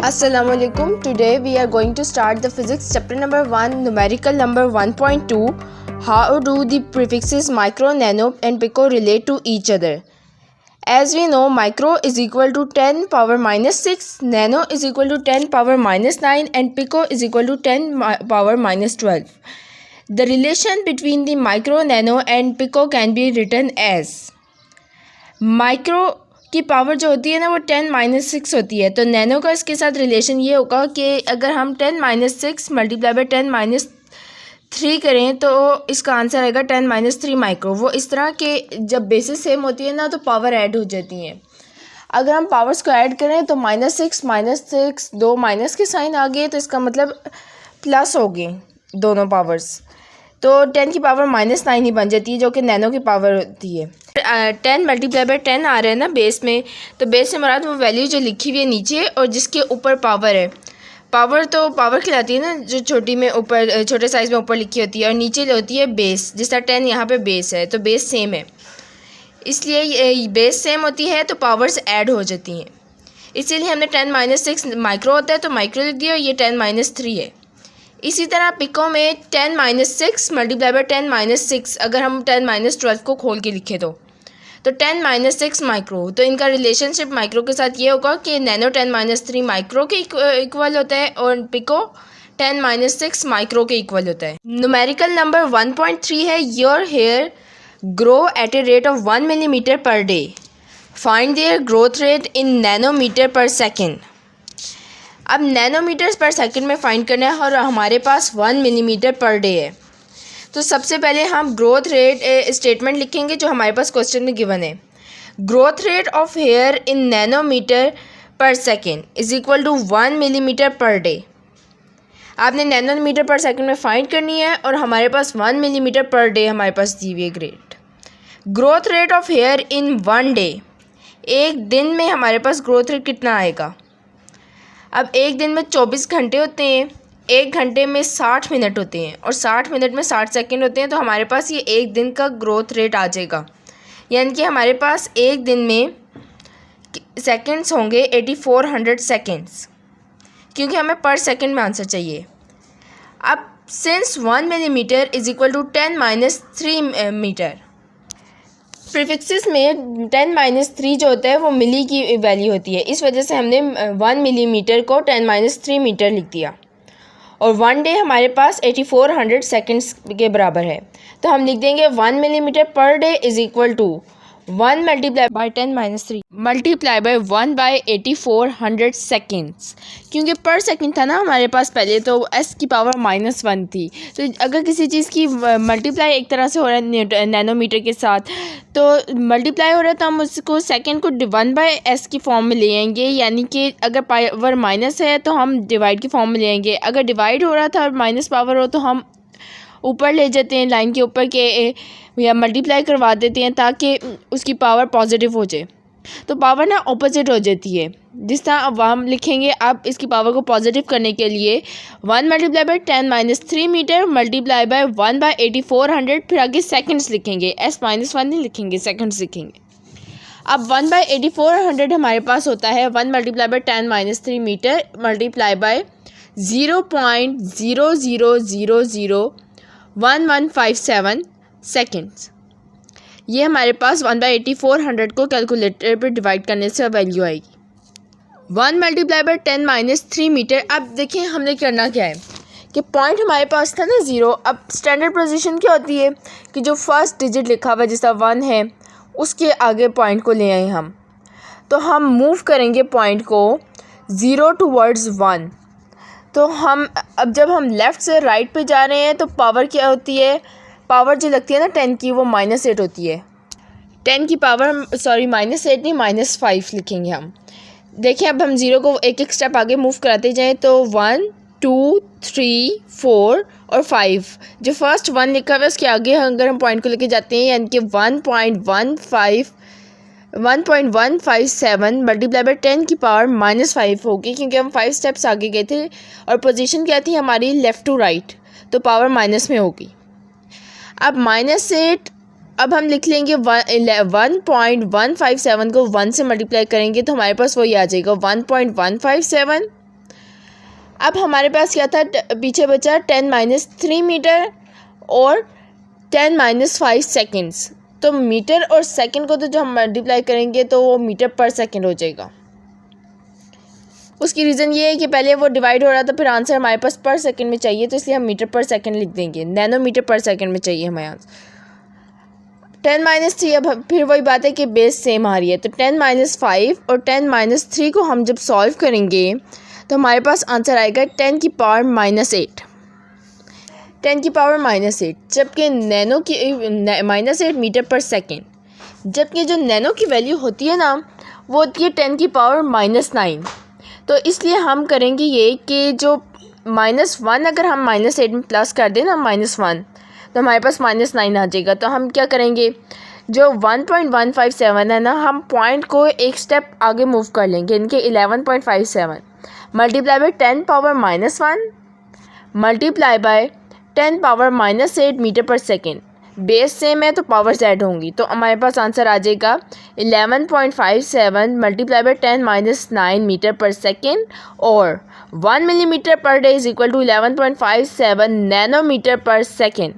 Assalamualaikum. Today we are going to start the physics chapter number 1, numerical number 1.2. How do the prefixes micro, nano and pico relate to each other? As we know, micro is equal to 10 power minus 6, nano is equal to 10 power minus 9 and pico is equal to 10 power minus 12. The relation between the micro, nano and pico can be written as micro की power जो होती है ना वो 10 minus 6 होती है, तो nano का इसके साथ रिलेशन ये होगा कि अगर हम 10 माइनस 6 मल्टीप्लाई बाई 10 माइनस 3 करें तो इसका आंसर आएगा 10 माइनस 3 माइक्रो। वो इस तरह के जब बेसिस सेम होती है ना तो पावर ऐड हो जाती हैं। अगर हम पावर्स को ऐड करें तो माइनस सिक्स दो माइनस के साइन आ गए तो इसका मतलब प्लस हो गए दोनों पावर्स, तो 10 की पावर माइनस 9 ही बन जाती है जो कि नैनो की पावर होती है। 10 मल्टीप्लाई बाई 10 आ रहा है ना बेस में, तो बेस से मुराद वो वैल्यू जो लिखी हुई है नीचे और जिसके ऊपर पावर है। पावर तो पावर खिलाती है ना जो छोटी में ऊपर छोटे साइज़ में ऊपर लिखी होती है और नीचे होती है बेस, जिस तरह 10 यहाँ पे बेस है तो बेस सेम है, इसलिए ये बेस सेम होती है तो पावर्स ऐड हो जाती हैं। इसीलिए हमने 10 माइनस 6 माइक्रो होता है तो माइक्रो लिख दिया और ये 10 माइनस 3 है। इसी तरह पिको में 10 माइनस 6 मल्टीप्लाई बाई 10 माइनस 6, अगर हम 10 माइनस 12 को खोल के लिखे तो 10 माइनस 6 माइक्रो, तो इनका रिलेशनशिप माइक्रो के साथ ये होगा कि नैनो 10 माइनस 3 माइक्रो के इक्वल होता है और पिको 10 माइनस 6 माइक्रो के इक्वल होता है। न्यूमेरिकल नंबर 1.3 है your hair grow at a rate of 1 millimetre per day, find their growth rate in nanometre per second. अब नैनोमीटर्स पर सेकंड में फाइंड करना है और हमारे पास 1 मिलीमीटर पर डे है, तो सबसे पहले हम ग्रोथ रेट स्टेटमेंट लिखेंगे जो हमारे पास क्वेश्चन में गिवन है। Growth rate of hair in nanometre per second is equal to 1 millimetre per day. आपने नैनोमीटर पर सेकंड में फाइंड करनी है और हमारे पास 1 मिलीमीटर पर डे हमारे पास दी हुई है grade. Growth rate of hair in 1 day, एक दिन में हमारे पास ग्रोथ रेट कितना आएगा। अब एक दिन में 24 घंटे होते हैं, एक घंटे में 60 मिनट होते हैं और 60 मिनट में 60 सेकंड होते हैं, तो हमारे पास ये एक दिन का ग्रोथ रेट आ जाएगा। यानी कि हमारे पास एक दिन में सेकंड्स होंगे 8400 सेकंड्स, क्योंकि हमें पर सेकंड में आंसर चाहिए। अब since 1 millimetre is equal to 10 minus 3 metre, prefixes में 10 माइनस 3 जो होता है वो मिली की वैल्यू होती है, इस वजह से हमने 1 मिलीमीटर को 10 माइनस 3 मीटर लिख दिया और 1 डे हमारे पास 8400 सेकंड्स के बराबर है, तो हम लिख देंगे 1 millimetre per day is equal to 1 multiply by 10 minus 3 multiply by 1 by 8400 seconds, क्योंकि पर सेकंड था ना हमारे पास पहले तो एस की पावर -1 थी, तो अगर किसी चीज़ की मल्टीप्लाई एक तरह से हो रहा है नैनोमीटर के साथ तो मल्टीप्लाई हो रहा है तो हम उसको सेकंड को 1 बाई एस की फॉर्म में ले आएंगे, यानी कि अगर पावर माइनस है तो हम डिवाइड की फॉर्म में ले आएंगे, अगर डिवाइड हो रहा था और माइनस पावर हो तो हम ऊपर ले जाते हैं लाइन के ऊपर के या मल्टीप्लाई करवा देते हैं ताकि उसकी पावर पॉजिटिव हो जाए, तो पावर ना ऑपोजिट हो जाती है। जिस तरह अब हम लिखेंगे अब इसकी पावर को पॉजिटिव करने के लिए 1 multiply by 10 minus 3 metre multiply by 1 by 8400, फिर आगे सेकंड्स लिखेंगे, s माइनस 1 नहीं लिखेंगे, सेकंड्स लिखेंगे। अब 1 बाई 8400 हमारे पास होता है 1 multiply by 10 minus 3 metre multiply by 0.00001157 seconds. ये हमारे पास 1 बाई 8400 को कैलकुलेटर पर डिवाइड करने से वैल्यू आएगी 1 मल्टीप्लाई बाई 10 माइनस 3 मीटर। अब देखिए हमने करना क्या है कि पॉइंट हमारे पास था ना 0, अब स्टैंडर्ड पोजीशन क्या होती है कि जो फर्स्ट डिजिट लिखा हुआ जैसा 1 है उसके आगे पॉइंट को ले आए हम, तो हम मूव करेंगे पॉइंट को 0 टूवर्ड्स 1, तो हम अब जब हम लेफ़्ट से राइट पे जा रहे हैं तो पावर क्या होती है, पावर जो लगती है ना 10 की वो -8 होती है। 10 की पावर -8 नहीं -5 लिखेंगे हम। देखिए अब हम 0 को एक एक स्टेप आगे मूव कराते जाएं तो 1 2 3 4 और 5, जो फर्स्ट 1 लिखा हुआ है उसके आगे अगर हम पॉइंट को लेके जाते हैं यानी कि 1.157 मल्टीप्लाई बाई 10 की पावर -5 होगी, क्योंकि हम 5 स्टेप्स आगे गए थे और पोजीशन क्या थी हमारी लेफ़्ट टू राइट, तो पावर माइनस में होगी। अब -8 अब हम लिख लेंगे 1.157 को 1 से मल्टीप्लाई करेंगे तो हमारे पास वही आ जाएगा 1.157 अब हमारे पास क्या था, पीछे बचा 10-3 मीटर और 10-5 सेकेंड्स। तो मीटर और सेकंड को तो जो हम मल्टीप्लाई करेंगे तो वो मीटर पर सेकंड हो जाएगा। उसकी रीज़न ये है कि पहले वो डिवाइड हो रहा था, फिर आंसर हमारे पास पर सेकंड में चाहिए, तो इसलिए हम मीटर पर सेकंड लिख देंगे। नैनोमीटर पर सेकंड में चाहिए हमें आंसर। 10-3, अब फिर वही बात है कि बेस सेम आ रही है, तो 10-5 और 10-3 को हम जब सॉल्व करेंगे तो हमारे पास आंसर आएगा 10 की पावर -8। 10 की पावर -8, जबकि नैनो की -8 मीटर पर सेकेंड। जबकि जो नैनो की वैल्यू होती है ना, वो होती है 10 की पावर -9। तो इसलिए हम करेंगे ये कि जो -1 अगर हम -8 में प्लस कर दें ना, -1, तो हमारे पास -9 आ जाएगा। तो हम क्या करेंगे, जो 1.157 है ना, हम पॉइंट को एक स्टेप आगे मूव कर लेंगे, इनके 11.57 multiply by 10 power -1 multiply by 10 power -8 metre per second. Base same है तो पावर्स ऐड होंगी, तो हमारे पास आंसर आ जाएगा 11.57 multiply by 10-9 metre per second, और 1 millimetre per day is equal to 11.57 nanometre per second.